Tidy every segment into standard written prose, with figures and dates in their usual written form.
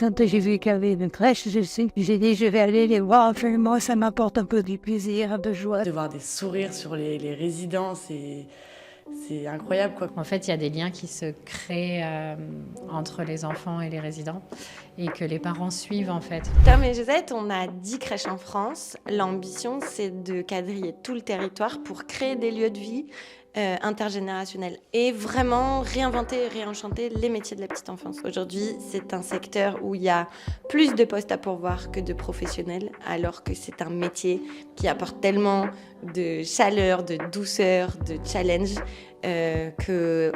quand j'ai vu qu'il y avait une crèche, j'ai dit je vais aller les voir. Enfin, moi, ça m'apporte un peu de plaisir, de joie. De voir des sourires sur les résidents, c'est incroyable, quoi. En fait, il y a des liens qui se créent entre les enfants et les résidents et que les parents suivent en fait. Tom et Josette, on a 10 crèches en France. L'ambition, c'est de quadriller tout le territoire pour créer des lieux de vie intergénérationnels et vraiment réinventer et réenchanter les métiers de la petite enfance. Aujourd'hui, c'est un secteur où il y a plus de postes à pourvoir que de professionnels, alors que c'est un métier qui apporte tellement de chaleur, de douceur, de challenge que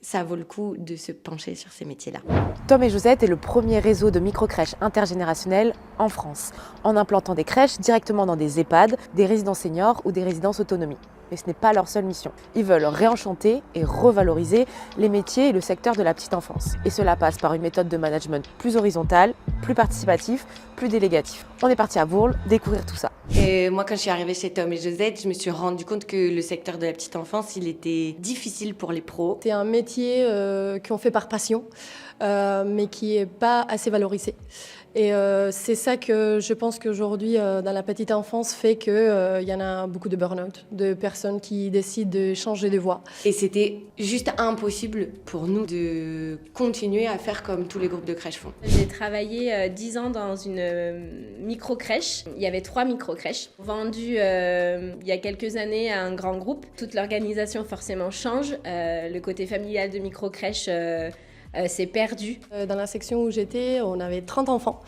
ça vaut le coup de se pencher sur ces métiers-là. Tom et Josette est le premier réseau de microcrèches intergénérationnelles en France, en implantant des crèches directement dans des EHPAD, des résidences seniors ou des résidences autonomie. Mais ce n'est pas leur seule mission. Ils veulent réenchanter et revaloriser les métiers et le secteur de la petite enfance. Et cela passe par une méthode de management plus horizontale, plus participatif, plus délégatif. On est parti à Bourles découvrir tout ça. Et moi, quand je suis arrivée chez Tom et Josette, je me suis rendu compte que le secteur de la petite enfance, il était difficile pour les pros. C'est un métier qu'on fait par passion, mais qui n'est pas assez valorisé. Et c'est ça que je pense qu'aujourd'hui, dans la petite enfance, fait qu'il y en a beaucoup de burn-out, de personnes qui décident de changer de voie. Et c'était juste impossible pour nous de continuer à faire comme tous les groupes de crèches font. J'ai travaillé 10 ans dans une micro-crèche. Il y avait 3 micro-crèches vendues il y a quelques années à un grand groupe. Toute l'organisation forcément change. Le côté familial de micro-crèche c'est perdu. Dans la section où j'étais, on avait 30 enfants.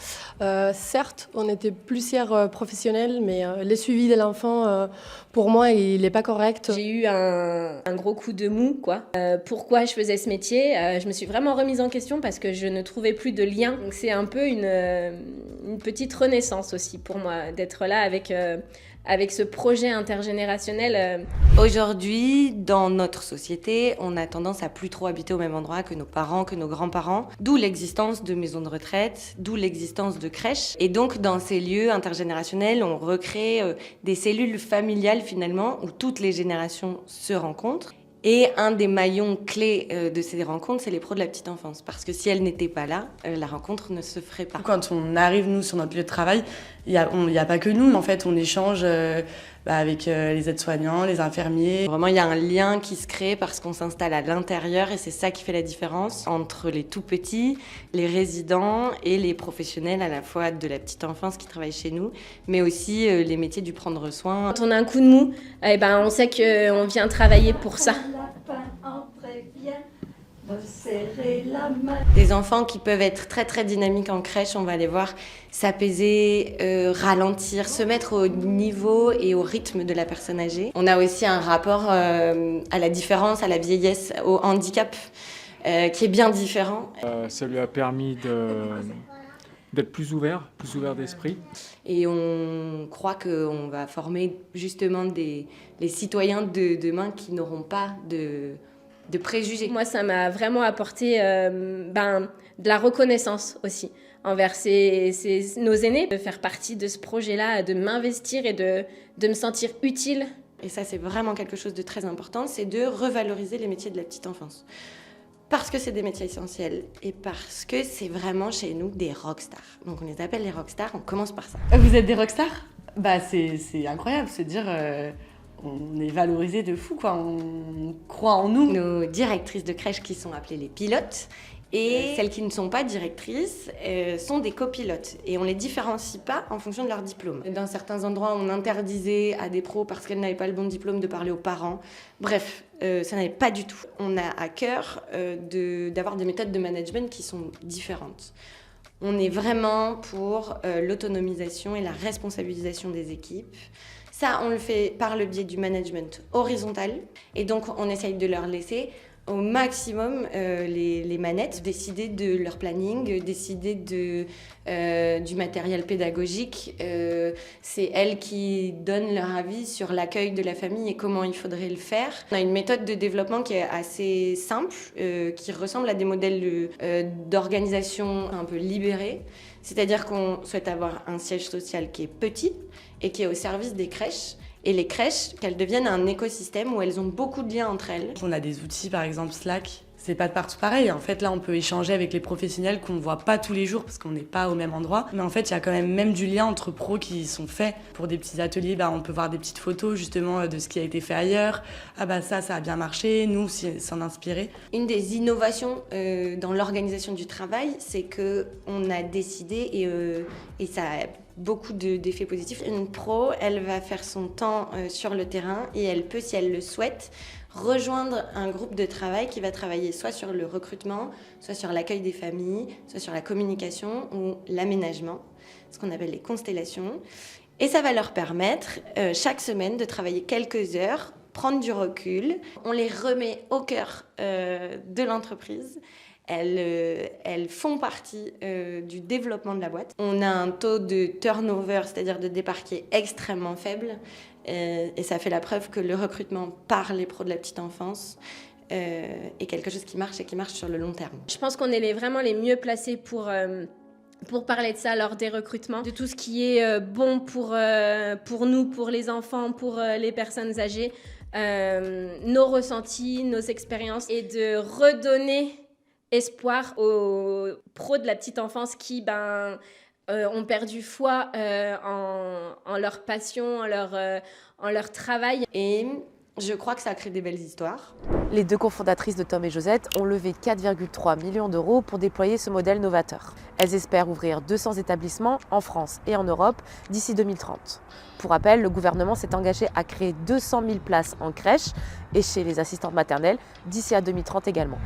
Certes, on était plusieurs professionnels, mais le suivi de l'enfant, pour moi, il n'est pas correct. J'ai eu un gros coup de mou, quoi. Pourquoi je faisais ce métier je me suis vraiment remise en question parce que je ne trouvais plus de lien. Donc c'est un peu une petite renaissance aussi pour moi, d'être là avec ce projet intergénérationnel. Aujourd'hui, dans notre société, on a tendance à plus trop habiter au même endroit que nos parents, que nos grands-parents, d'où l'existence de maisons de retraite, d'où l'existence de crèches. Et donc, dans ces lieux intergénérationnels, on recrée des cellules familiales finalement, où toutes les générations se rencontrent. Et un des maillons clés de ces rencontres, c'est les pros de la petite enfance. Parce que si elles n'étaient pas là, la rencontre ne se ferait pas. Quand on arrive, nous, sur notre lieu de travail, il y a pas que nous. En fait, on échange avec les aides-soignants, les infirmiers. Vraiment, il y a un lien qui se crée parce qu'on s'installe à l'intérieur et c'est ça qui fait la différence entre les tout-petits, les résidents et les professionnels à la fois de la petite enfance qui travaillent chez nous, mais aussi les métiers du prendre soin. Quand on a un coup de mou, on sait qu'on vient travailler pour ça. Des enfants qui peuvent être très très dynamiques en crèche, on va les voir s'apaiser, ralentir, se mettre au niveau et au rythme de la personne âgée. On a aussi un rapport à la différence, à la vieillesse, au handicap, qui est bien différent. Ça lui a permis d'être plus ouvert d'esprit. Et on croit qu'on va former justement les citoyens de demain qui n'auront pas de préjugés. Moi, ça m'a vraiment apporté de la reconnaissance aussi envers nos aînés, de faire partie de ce projet-là, de m'investir et de me sentir utile. Et ça, c'est vraiment quelque chose de très important, c'est de revaloriser les métiers de la petite enfance. Parce que c'est des métiers essentiels et parce que c'est vraiment chez nous des rockstars. Donc on les appelle les rockstars, on commence par ça. Vous êtes des rockstars ? C'est incroyable, se dire... on est valorisé de fou, quoi. On croit en nous. Nos directrices de crèche qui sont appelées les pilotes et celles qui ne sont pas directrices sont des copilotes. Et on les différencie pas en fonction de leur diplôme. Dans certains endroits, on interdisait à des pros parce qu'elles n'avaient pas le bon diplôme de parler aux parents. Bref, ça n'allait pas du tout. On a à cœur d'avoir des méthodes de management qui sont différentes. On est vraiment pour l'autonomisation et la responsabilisation des équipes. Ça, on le fait par le biais du management horizontal. Et donc, on essaye de leur laisser au maximum les manettes, décider de leur planning, décider du matériel pédagogique. C'est elles qui donnent leur avis sur l'accueil de la famille et comment il faudrait le faire. On a une méthode de développement qui est assez simple, qui ressemble à des modèles d'organisation un peu libérés. C'est-à-dire qu'on souhaite avoir un siège social qui est petit et qui est au service des crèches. Et les crèches, qu'elles deviennent un écosystème où elles ont beaucoup de liens entre elles. On a des outils, par exemple Slack. C'est pas de partout pareil. En fait, là, on peut échanger avec les professionnels qu'on ne voit pas tous les jours parce qu'on n'est pas au même endroit. Mais en fait, il y a quand même du lien entre pros qui sont faits. Pour des petits ateliers, on peut voir des petites photos justement de ce qui a été fait ailleurs. Ah bah ça a bien marché, nous, s'en inspirer. Une des innovations dans l'organisation du travail, c'est qu'on a décidé, et ça a beaucoup d'effets positifs, une pro, elle va faire son temps sur le terrain et elle peut, si elle le souhaite, rejoindre un groupe de travail qui va travailler soit sur le recrutement, soit sur l'accueil des familles, soit sur la communication ou l'aménagement, ce qu'on appelle les constellations. Et ça va leur permettre chaque semaine de travailler quelques heures, prendre du recul. On les remet au cœur de l'entreprise. Elles font partie du développement de la boîte. On a un taux de turnover, c'est-à-dire de départ, qui est extrêmement faible. Et ça fait la preuve que le recrutement par les pros de la petite enfance est quelque chose qui marche et qui marche sur le long terme. Je pense qu'on est vraiment les mieux placés pour parler de ça lors des recrutements, de tout ce qui est bon pour nous, pour les enfants, pour les personnes âgées, nos ressentis, nos expériences, et de redonner espoir aux pros de la petite enfance qui ont perdu foi en leur passion, en leur travail. Et je crois que ça a créé des belles histoires. Les deux cofondatrices de Tom et Josette ont levé 4,3 millions d'euros pour déployer ce modèle novateur. Elles espèrent ouvrir 200 établissements en France et en Europe d'ici 2030. Pour rappel, le gouvernement s'est engagé à créer 200 000 places en crèche et chez les assistantes maternelles d'ici à 2030 également.